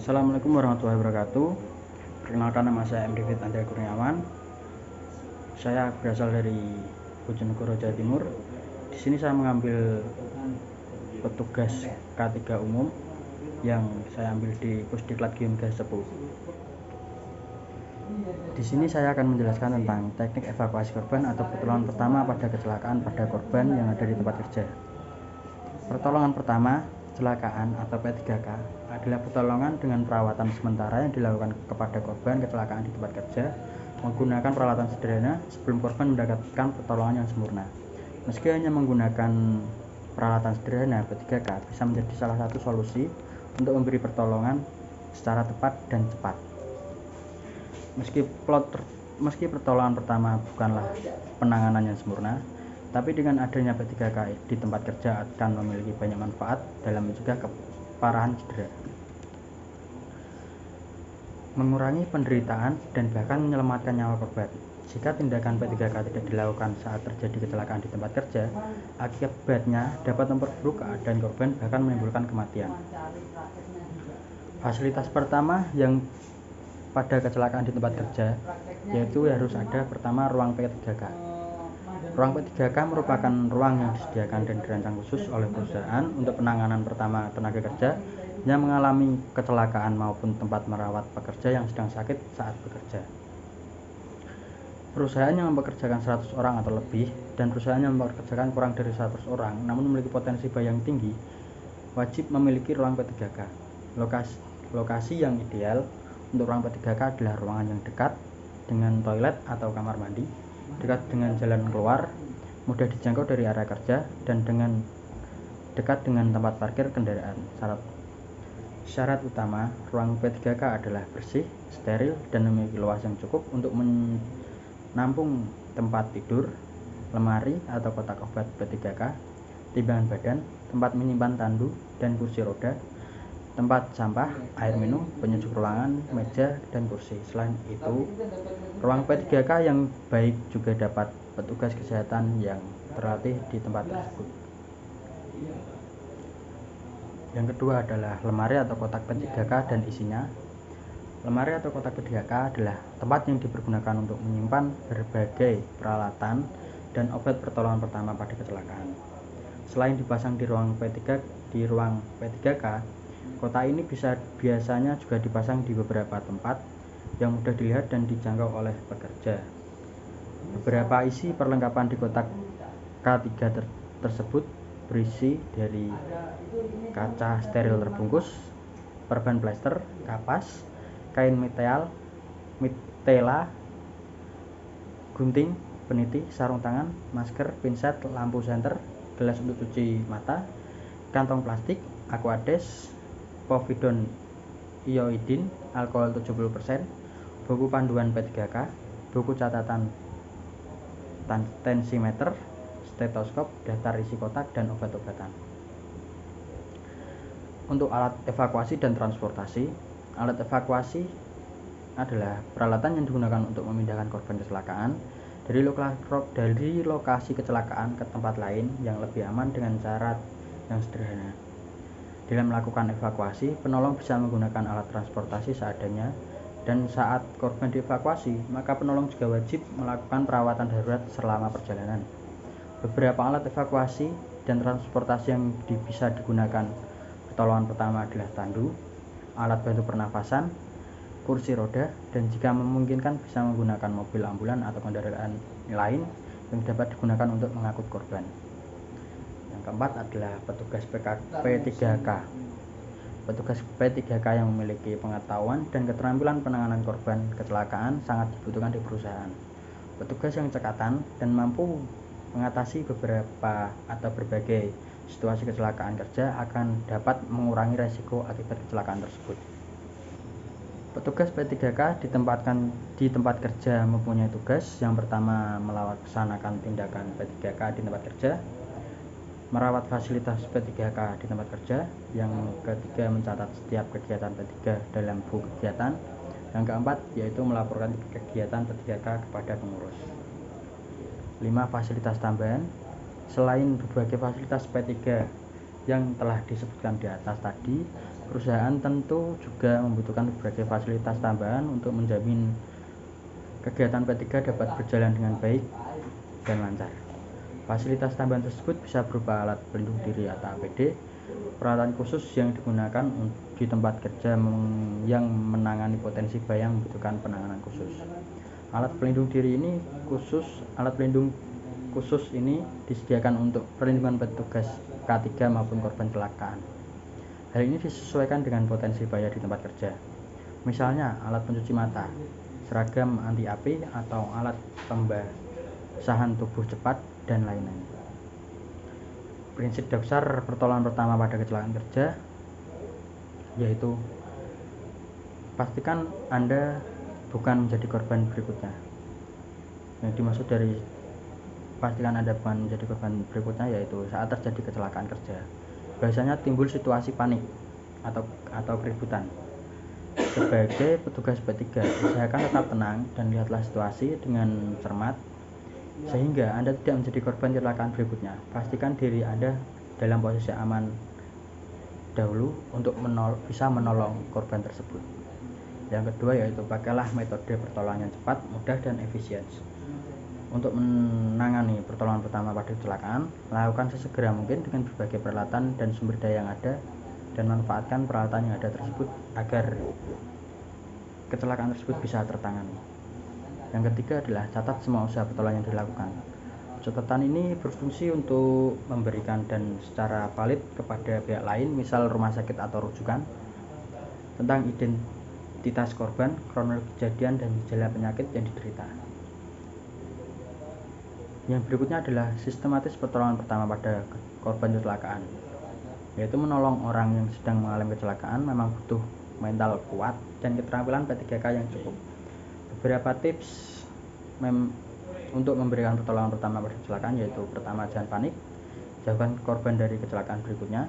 Assalamualaikum warahmatullahi wabarakatuh. Perkenalkan, nama saya M. David Andrea Kurniawan. Saya berasal dari Bojonegoro, Jawa Timur. Di sini saya mengambil petugas K3 umum yang saya ambil di Pusdiklat Geomigas Cepu. Di sini saya akan menjelaskan tentang teknik evakuasi korban atau pertolongan pertama pada kecelakaan pada korban yang ada di tempat kerja. Pertolongan pertama kecelakaan atau P3K adalah pertolongan dengan perawatan sementara yang dilakukan kepada korban kecelakaan di tempat kerja menggunakan peralatan sederhana sebelum korban mendapatkan pertolongan yang sempurna. Meski hanya menggunakan peralatan sederhana, P3K bisa menjadi salah satu solusi untuk memberi pertolongan secara tepat dan cepat. Meski pertolongan pertama bukanlah penanganan yang sempurna, tapi dengan adanya P3K di tempat kerja akan memiliki banyak manfaat dalam mencegah keparahan cedera, mengurangi penderitaan, dan bahkan menyelamatkan nyawa korban. Jika tindakan P3K tidak dilakukan saat terjadi kecelakaan di tempat kerja, akibatnya dapat memperburuk keadaan korban bahkan menimbulkan kematian. Fasilitas pertama yang pada kecelakaan di tempat kerja yaitu harus ada pertama ruang P3K. Ruang P3K merupakan ruang yang disediakan dan dirancang khusus oleh perusahaan untuk penanganan pertama tenaga kerja yang mengalami kecelakaan maupun tempat merawat pekerja yang sedang sakit saat bekerja. Perusahaan yang mempekerjakan 100 orang atau lebih dan perusahaan yang mempekerjakan kurang dari 100 orang namun memiliki potensi bahaya yang tinggi wajib memiliki ruang P3K. Lokasi yang ideal untuk ruang P3K adalah ruangan yang dekat dengan toilet atau kamar mandi, dekat dengan jalan keluar, mudah dijangkau dari area kerja, dan dekat dengan tempat parkir kendaraan. Syarat utama ruang P3K adalah bersih, steril, dan memiliki luas yang cukup untuk menampung tempat tidur, lemari atau kotak obat P3K, timbangan badan, tempat menyimpan tandu dan kursi roda, tempat sampah, air minum, penyejuk ruangan, meja, dan kursi. Selain itu, ruang P3K yang baik juga dapat petugas kesehatan yang terlatih di tempat tersebut. Yang kedua adalah lemari atau kotak P3K dan isinya. Lemari atau kotak P3K adalah tempat yang dipergunakan untuk menyimpan berbagai peralatan dan obat pertolongan pertama pada kecelakaan. Selain dipasang di ruang P3K, kotak ini biasanya juga dipasang di beberapa tempat yang mudah dilihat dan dijangkau oleh pekerja. Beberapa isi perlengkapan di kotak K3 tersebut berisi dari kaca steril terbungkus, perban plester, kapas, kain mitela, gunting, peniti, sarung tangan, masker, pinset, lampu senter, gelas untuk cuci mata, kantong plastik, aquades, povidone iodine, alkohol 70%, buku panduan P3K, buku catatan tensimeter, stetoskop, daftar isi kotak, dan obat-obatan. Untuk alat evakuasi dan transportasi, alat evakuasi adalah peralatan yang digunakan untuk memindahkan korban kecelakaan dari lokasi kecelakaan ke tempat lain yang lebih aman dengan cara yang sederhana. Dalam melakukan evakuasi, penolong bisa menggunakan alat transportasi seadanya, dan saat korban dievakuasi, maka penolong juga wajib melakukan perawatan darurat selama perjalanan. Beberapa alat evakuasi dan transportasi yang bisa digunakan pertolongan pertama adalah tandu, alat bantu pernafasan, kursi roda, dan jika memungkinkan bisa menggunakan mobil ambulan atau kendaraan lain yang dapat digunakan untuk mengangkut korban. Yang keempat adalah petugas P3K. Petugas P3K yang memiliki pengetahuan dan keterampilan penanganan korban kecelakaan sangat dibutuhkan di perusahaan. Petugas yang cekatan dan mampu mengatasi berbagai situasi kecelakaan kerja akan dapat mengurangi resiko akibat kecelakaan tersebut. Petugas P3K ditempatkan di tempat kerja mempunyai tugas yang pertama melaksanakan tindakan P3K di tempat kerja, merawat fasilitas P3K di tempat kerja, yang ketiga mencatat setiap kegiatan P3 dalam buku kegiatan, yang keempat yaitu melaporkan kegiatan P3K kepada pengurus. 5. Fasilitas tambahan. Selain berbagai fasilitas P3 yang telah disebutkan di atas tadi, Perusahaan tentu juga membutuhkan berbagai fasilitas tambahan untuk menjamin kegiatan P3 dapat berjalan dengan baik dan lancar. Fasilitas tambahan tersebut bisa berupa alat pelindung diri atau APD, peralatan khusus yang digunakan di tempat kerja yang menangani potensi bahaya yang membutuhkan penanganan khusus. Alat pelindung khusus ini disediakan untuk perlindungan petugas K3 maupun korban kecelakaan. Hal ini disesuaikan dengan potensi bahaya di tempat kerja. Misalnya alat pencuci mata, seragam anti api, atau alat pembasahan tubuh cepat, dan lain-lain. Prinsip dasar pertolongan pertama pada kecelakaan kerja yaitu pastikan Anda bukan menjadi korban berikutnya. Yang dimaksud dari pastikan Anda bukan menjadi korban berikutnya yaitu saat terjadi kecelakaan kerja. Biasanya timbul situasi panik atau keributan. Sebagai petugas P3, usahakan tetap tenang dan lihatlah situasi dengan cermat sehingga Anda tidak menjadi korban kecelakaan berikutnya. Pastikan diri Anda dalam posisi aman dahulu untuk bisa menolong korban tersebut. Yang kedua yaitu pakailah metode pertolongan yang cepat, mudah, dan efisien. Untuk menangani pertolongan pertama pada kecelakaan, lakukan sesegera mungkin dengan berbagai peralatan dan sumber daya yang ada, dan manfaatkan peralatan yang ada tersebut agar kecelakaan tersebut bisa tertangani. Yang ketiga adalah catat semua usaha pertolongan yang dilakukan. Catatan ini berfungsi untuk memberikan dan secara valid kepada pihak lain, misal rumah sakit atau rujukan, tentang identitas korban, kronologi kejadian, dan gejala penyakit yang diderita. Yang berikutnya adalah sistematis pertolongan pertama pada korban kecelakaan, yaitu menolong orang yang sedang mengalami kecelakaan memang butuh mental kuat dan keterampilan P3K yang cukup. Beberapa tips untuk memberikan pertolongan pertama pada kecelakaan yaitu: pertama, jangan panik, jauhkan korban dari kecelakaan berikutnya.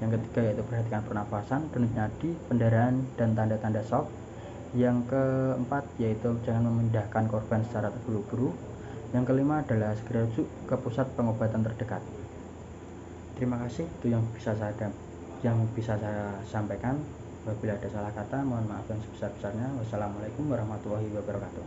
Yang ketiga yaitu perhatikan pernafasan, denyut nadi, pendarahan, dan tanda-tanda shock. Yang keempat yaitu jangan memindahkan korban secara terburu-buru. Yang kelima adalah segera rujuk ke pusat pengobatan terdekat. Terima kasih, itu yang bisa saya sampaikan. Apabila ada salah kata, mohon maaf yang sebesar-besarnya. Wassalamualaikum warahmatullahi wabarakatuh.